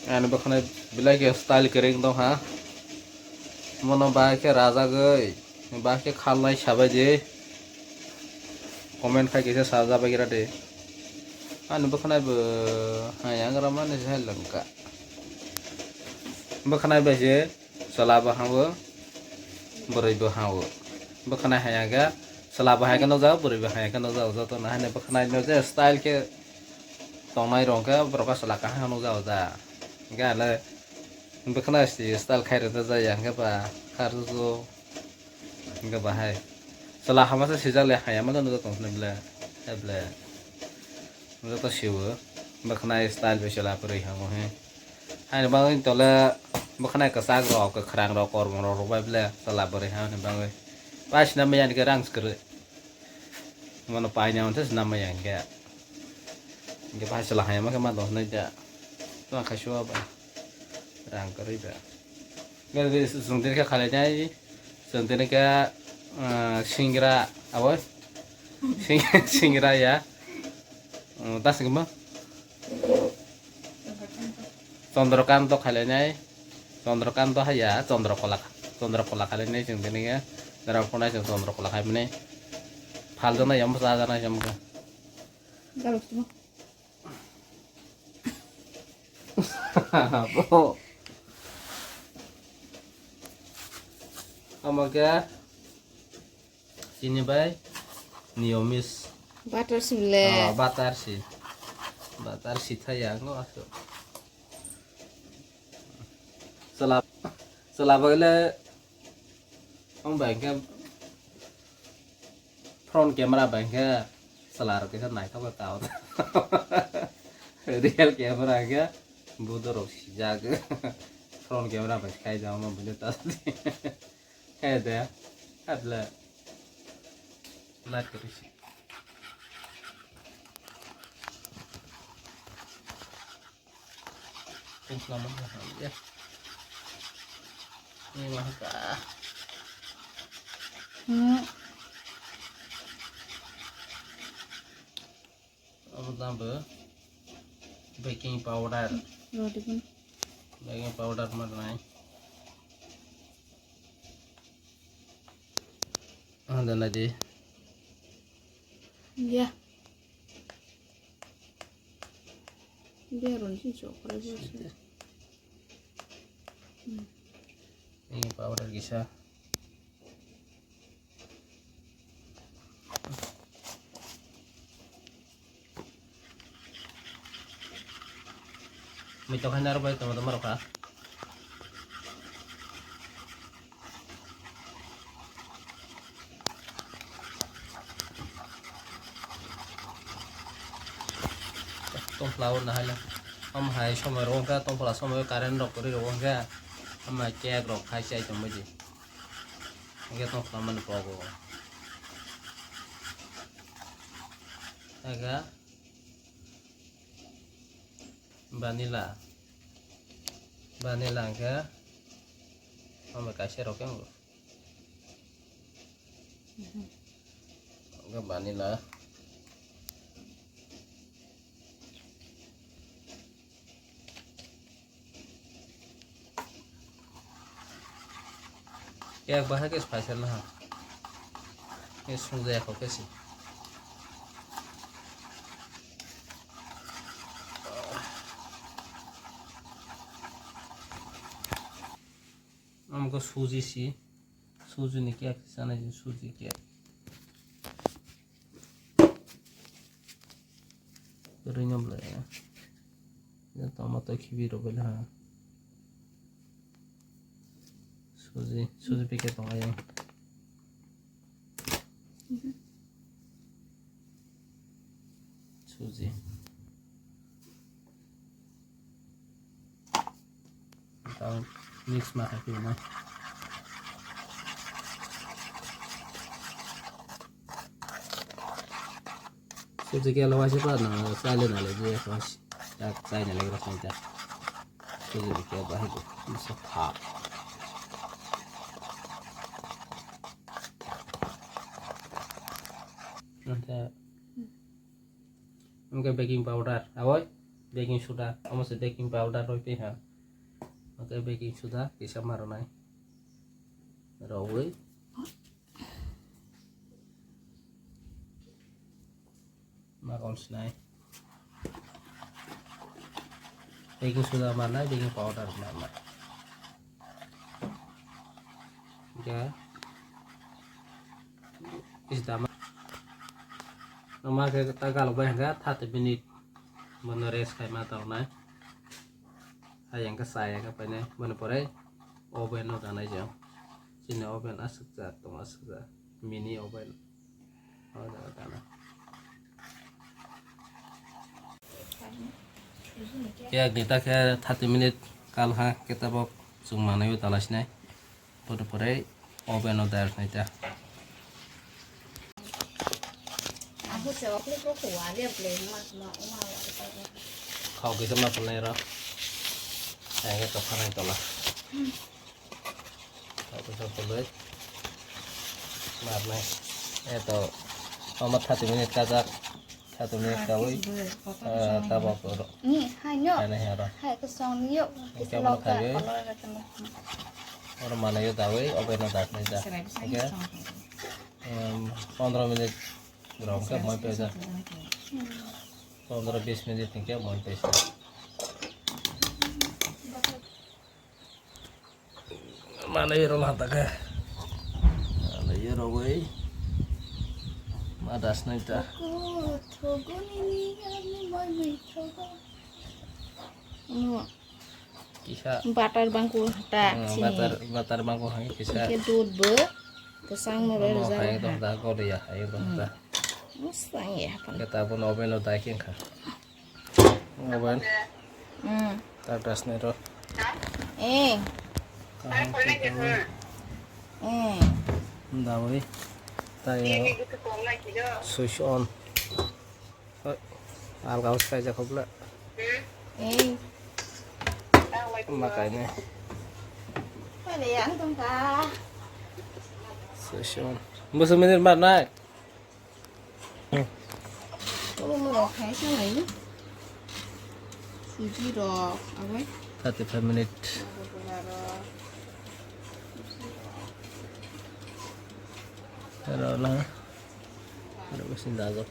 Anu bakana bilai ke style kering dong ha. Mono ba ke raja goi. Ba ke khalnai sabai je. Comment khai kise saja bagira de. Anu bakana be hayang raman je lengka. Bakana ba je salaba hawo. Borai bo hawo. Bakana hayaga salaba hayaga no jao borai bo hayaga no jao to na hane bakana no je style ke tongnai rongka broka salaka ha no jao da. Gale bakana si style khaira da jaya nga ba kharjo nga ba hai salah hamasa sijale hayama no to tongna bla bla no to siwo bakana style be sala puri ha mo he hai bang tola bakana ka sag ro ka khrang ro kor mo ro ba bla sala puri ha ne bang pas na me yan ka rang skre mono pa nya on tes na me yan ga ge pa sala hayama ka ma do na ja to ka shwa ba rang kari ba gak sungtir ka khalanya sungtir ka singira apa singira ya tas gimana Condrokanto khalanya Condrokanto ya Condrokola khalanya sungtir ka darah puna Condrokola khalanya faldo na yang besar na yang muka Galus mo. apa Amaga sini bay niomis Butter sile. batar si thaya ngo aso selap gele ông bangka front camera bangka selar ke nai ka batao real camera ga budoro si jaga front camera bas kai jaw ma bude tas है दे अदला लाट करिस selamat ya ini mah ka apa tambah baking powder Roti pun. baking powder mana ada lagi Ya. Biarun sih coklat bos. ini powder kisah mito kan naruh baik teman-teman roka tong flower nah hala om hai somai rongka tong pula somai karen rok kori rongka ama kek rok khai sai chom baji nge tong flaman pogo aga vanilla ke ama kasih rok yang aga vanilla क्या बाहर के स्पेशल ना ये सुन जाए को कैसे हमको सूजी ने क्या किसान है सूजी क्या रिन्यम ले ये टमाटो खीबी रोबल हाँ susu pikir tong ayam susu tahu mix mah aku mah susu kia lawas apa na salin ala je lawas ya saya ni lagi rasanya susu kia bahaya bisa khap nanti mungkin baking powder, awoi baking soda almost baking powder rồi pi ha cái baking soda cái sao mà rồi này rồi mà còn này baking soda mà này baking powder mà ya isda mà cái ta kalau bayang 30 menit meneres kayak mata này yang ke saya ke ini mana pore oven no dan aja sini oven asuk jatuh asuk mini oven ada tanah ya kita ke 30 menit kalau kita bawa cuma mana itu talas nih pore oven no dar nih ya aku jawab ini kok kuat dia belum mau kau bisa makan nih roh cái tập này to là tôi cho tôi lấy mạt này cái to nó mất 30 menit kazak 1 menit kawai ta bawa ke ini hanya này rồi hai cái song yuk cái mana kawai orang mana ya tahu open nó đặt này ra oke 15 menit berapa kan mau pesa 15-20 menit nih mau pesa mana ya rolah tak ya mana ya rogai madas nih dah thogo ini mai thogo kisah batar bangku tak sini batar bangku hangi kisah ke dud be kesang mau mau hangi tuh dah kau dia ayo tuh dah mustang ya kita pun open lo taking kan open tadas nih roh Nda với tay switch on al gao sai ra không lại mà cái này phải để ăn không ta switch on một số minute bạn này Ồ, thấy sao vậy? Gì đó, à vậy? 35 minutes rồi là ada mesin daging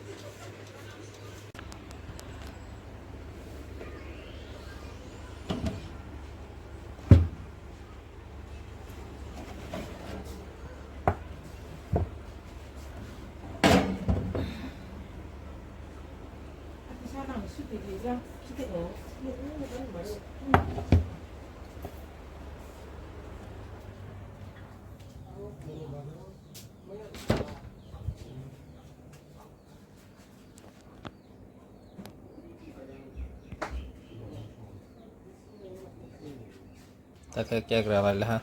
ta cái kek ra lại ha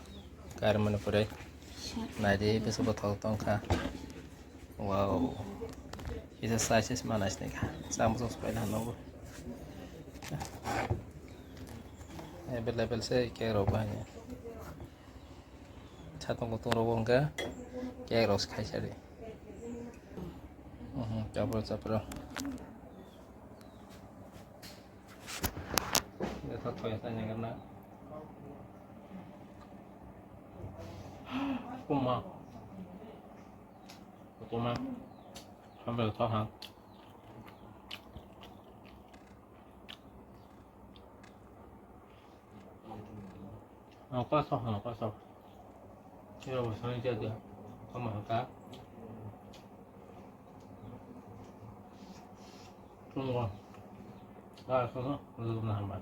cái mình phải đây này đi bây giờ bắt đầu tông ha wow itu size mana sih nih sama sesuai dengan nomor level saya kayak robahnya satu kutung robong ke kayak ros kayak jadi coba dia tak kelihatannya karena kumah sambil tahan apa sah ya urusan jadi sama ka tunggu ah sana belum nambah